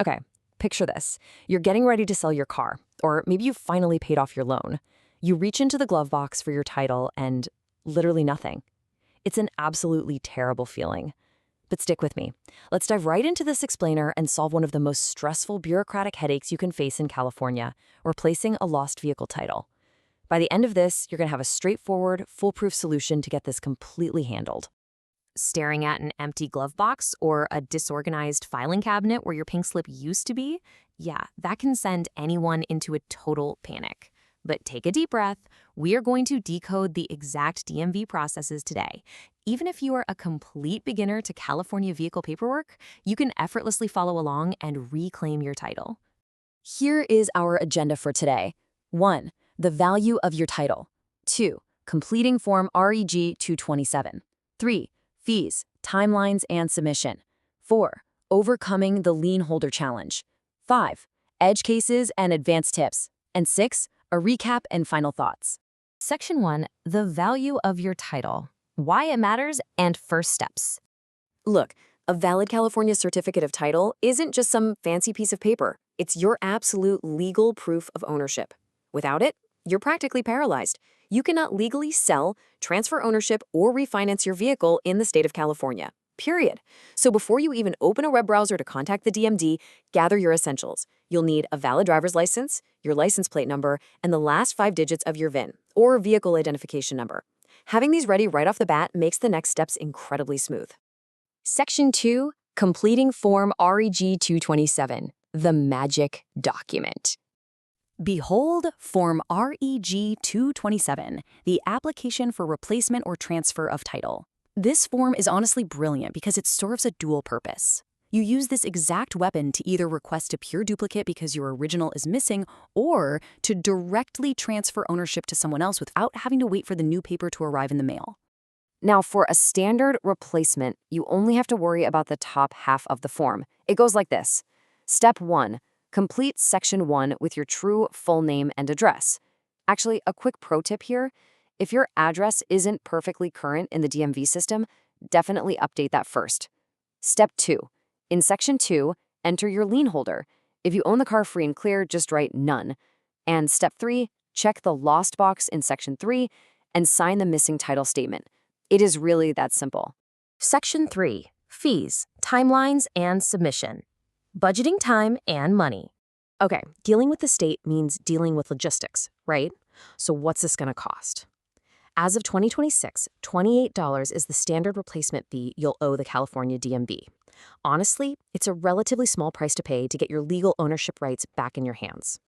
Okay, picture this. You're getting ready to sell your car, or maybe you've finally paid off your loan. You reach into the glove box for your title and literally nothing. It's an absolutely terrible feeling. But stick with me. Let's dive right into this explainer and solve one of the most stressful bureaucratic headaches you can face in California, replacing a lost vehicle title. By the end of this, you're going to have a straightforward, foolproof solution to get this completely handled. Staring at an empty glove box or a disorganized filing cabinet where your pink slip used to be? Yeah, that can send anyone into a total panic. But take a deep breath. We are going to decode the exact DMV processes today. Even if you are a complete beginner to California vehicle paperwork, you can effortlessly follow along and reclaim your title. Here is our agenda for today. 1. The value of your title. 2. Completing Form REG 227. 3. Fees, timelines, and submission. 4. Overcoming the lien holder challenge. 5. Edge cases and advanced tips. And 6. A recap and final thoughts. Section 1. The value of your title. Why it matters and first steps. Look, a valid California certificate of title isn't just some fancy piece of paper. It's your absolute legal proof of ownership. Without it, you're practically paralyzed. You cannot legally sell, transfer ownership, or refinance your vehicle in the state of California. Period. So before you even open a web browser to contact the DMV, gather your essentials. You'll need a valid driver's license, your license plate number, and the last 5 digits of your VIN, or vehicle identification number. Having these ready right off the bat makes the next steps incredibly smooth. Section 2. Completing Form REG 227, the magic document. Behold Form REG 227, the application for replacement or transfer of title. This form is honestly brilliant because it serves a dual purpose. You use this exact weapon to either request a pure duplicate because your original is missing, or to directly transfer ownership to someone else without having to wait for the new paper to arrive in the mail. Now, for a standard replacement, you only have to worry about the top half of the form. It goes like this. Step 1. Complete Section 1 with your true full name and address. Actually, a quick pro tip here. If your address isn't perfectly current in the DMV system, definitely update that first. Step 2. In Section 2, enter your lien holder. If you own the car free and clear, just write none. And Step 3, check the lost box in Section 3 and sign the missing title statement. It is really that simple. Section 3. Fees, timelines, and submission. Budgeting time and money. Okay, dealing with the state means dealing with logistics, right? So what's this going to cost? As of 2026, $28 is the standard replacement fee you'll owe the California DMV. Honestly, it's a relatively small price to pay to get your legal ownership rights back in your hands.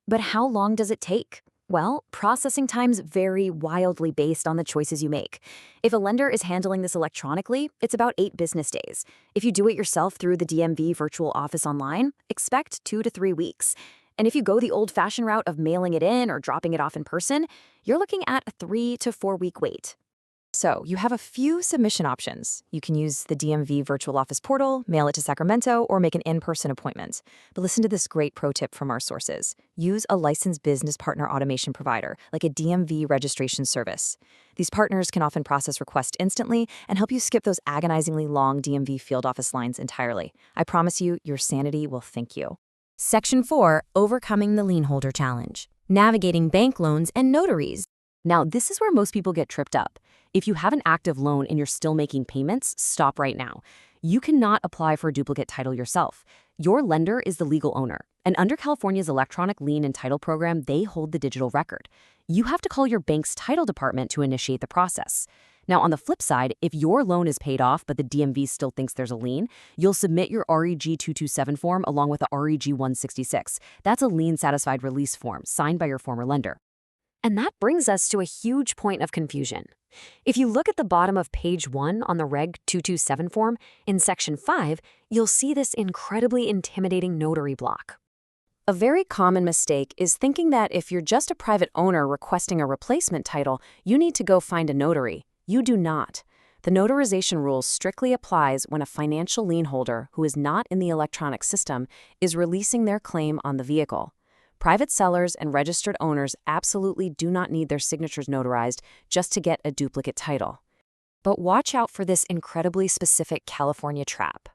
But how long does it take? Well, processing times vary wildly based on the choices you make. If a lender is handling this electronically, it's about 8 business days. If you do it yourself through the DMV virtual office online, expect 2 to 3 weeks. And if you go the old-fashioned route of mailing it in or dropping it off in person, you're looking at a 3 to 4 week wait. So you have a few submission options. You can use the DMV virtual office portal, mail it to Sacramento, or make an in-person appointment. But listen to this great pro tip from our sources. Use a licensed business partner automation provider, like a DMV registration service. These partners can often process requests instantly and help you skip those agonizingly long DMV field office lines entirely. I promise you, your sanity will thank you. Section 4. Overcoming the lien holder challenge. Navigating bank loans and notaries. Now, this is where most people get tripped up. If you have an active loan and you're still making payments, stop right now. You cannot apply for a duplicate title yourself. Your lender is the legal owner, and under California's electronic lien and title program, they hold the digital record. You have to call your bank's title department to initiate the process. Now, on the flip side, if your loan is paid off but the DMV still thinks there's a lien, you'll submit your REG 227 form along with the REG 166. That's a lien satisfied release form signed by your former lender. And that brings us to a huge point of confusion. If you look at the bottom of page 1 on the Reg 227 form, in Section 5, you'll see this incredibly intimidating notary block. A very common mistake is thinking that if you're just a private owner requesting a replacement title, you need to go find a notary. You do not. The notarization rule strictly applies when a financial lien holder who is not in the electronic system is releasing their claim on the vehicle. Private sellers and registered owners absolutely do not need their signatures notarized just to get a duplicate title. But watch out for this incredibly specific California trap.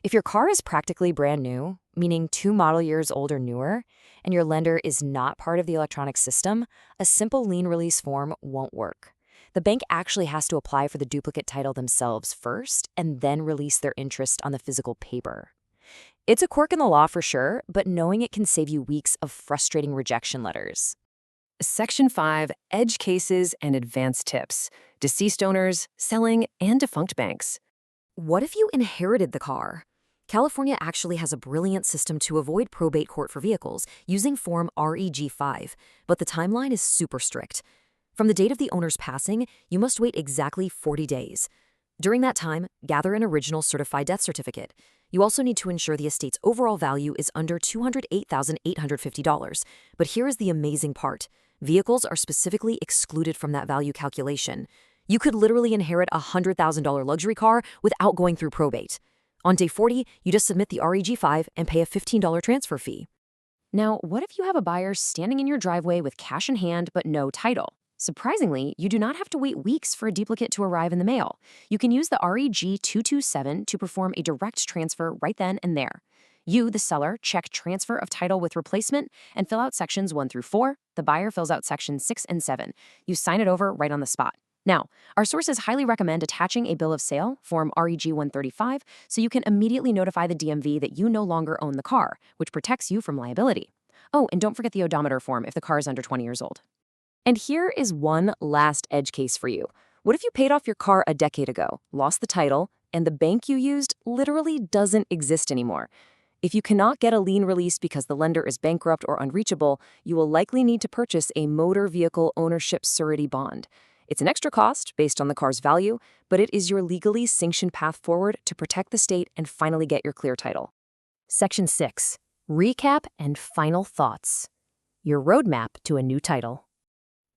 If your car is practically brand new, meaning 2 model years old or newer, and your lender is not part of the electronic system, a simple lien release form won't work. The bank actually has to apply for the duplicate title themselves first and then release their interest on the physical paper. It's a quirk in the law for sure, but knowing it can save you weeks of frustrating rejection letters. Section 5, Edge Cases and Advanced Tips, Deceased Owners, Selling, and Defunct Banks. What if you inherited the car? California actually has a brilliant system to avoid probate court for vehicles using Form REG 5, but the timeline is super strict. From the date of the owner's passing, you must wait exactly 40 days. During that time, gather an original certified death certificate. You also need to ensure the estate's overall value is under $208,850. But here is the amazing part. Vehicles are specifically excluded from that value calculation. You could literally inherit a $100,000 luxury car without going through probate. On day 40, you just submit the REG 5 and pay a $15 transfer fee. Now, what if you have a buyer standing in your driveway with cash in hand but no title? Surprisingly, you do not have to wait weeks for a duplicate to arrive in the mail. You can use the REG 227 to perform a direct transfer right then and there. You, the seller, check transfer of title with replacement and fill out sections 1 through 4. The buyer fills out sections 6 and 7. You sign it over right on the spot. Now, our sources highly recommend attaching a bill of sale, Form REG 135, so you can immediately notify the DMV that you no longer own the car, which protects you from liability. Oh, and don't forget the odometer form if the car is under 20 years old. And here is one last edge case for you. What if you paid off your car a decade ago, lost the title, and the bank you used literally doesn't exist anymore? If you cannot get a lien release because the lender is bankrupt or unreachable, you will likely need to purchase a motor vehicle ownership surety bond. It's an extra cost based on the car's value, but it is your legally sanctioned path forward to protect the state and finally get your clear title. Section 6. Recap and Final Thoughts. Your roadmap to a new title.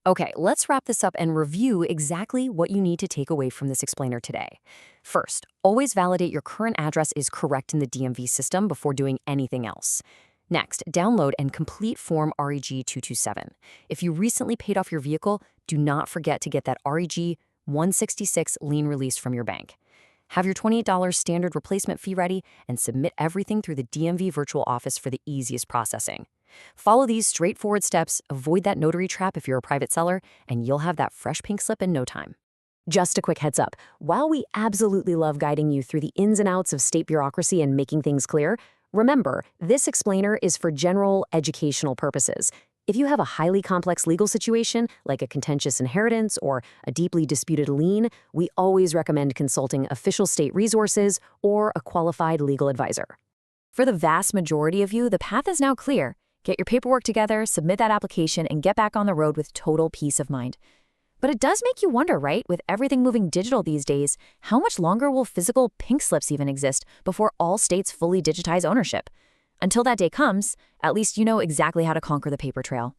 Okay, let's wrap this up and review exactly what you need to take away from this explainer today. First, always validate your current address is correct in the DMV system before doing anything else. Next, download and complete Form REG 227. If you recently paid off your vehicle, do not forget to get that REG 166 lien release from your bank. Have your $28 standard replacement fee ready and submit everything through the DMV virtual office for the easiest processing. Follow these straightforward steps, avoid that notary trap if you're a private seller, and you'll have that fresh pink slip in no time. Just a quick heads up, while we absolutely love guiding you through the ins and outs of state bureaucracy and making things clear, remember, this explainer is for general educational purposes. If you have a highly complex legal situation, like a contentious inheritance or a deeply disputed lien, we always recommend consulting official state resources or a qualified legal advisor. For the vast majority of you, the path is now clear. Get your paperwork together, submit that application, and get back on the road with total peace of mind. But it does make you wonder, right? With everything moving digital these days, how much longer will physical pink slips even exist before all states fully digitize ownership? Until that day comes, at least you know exactly how to conquer the paper trail.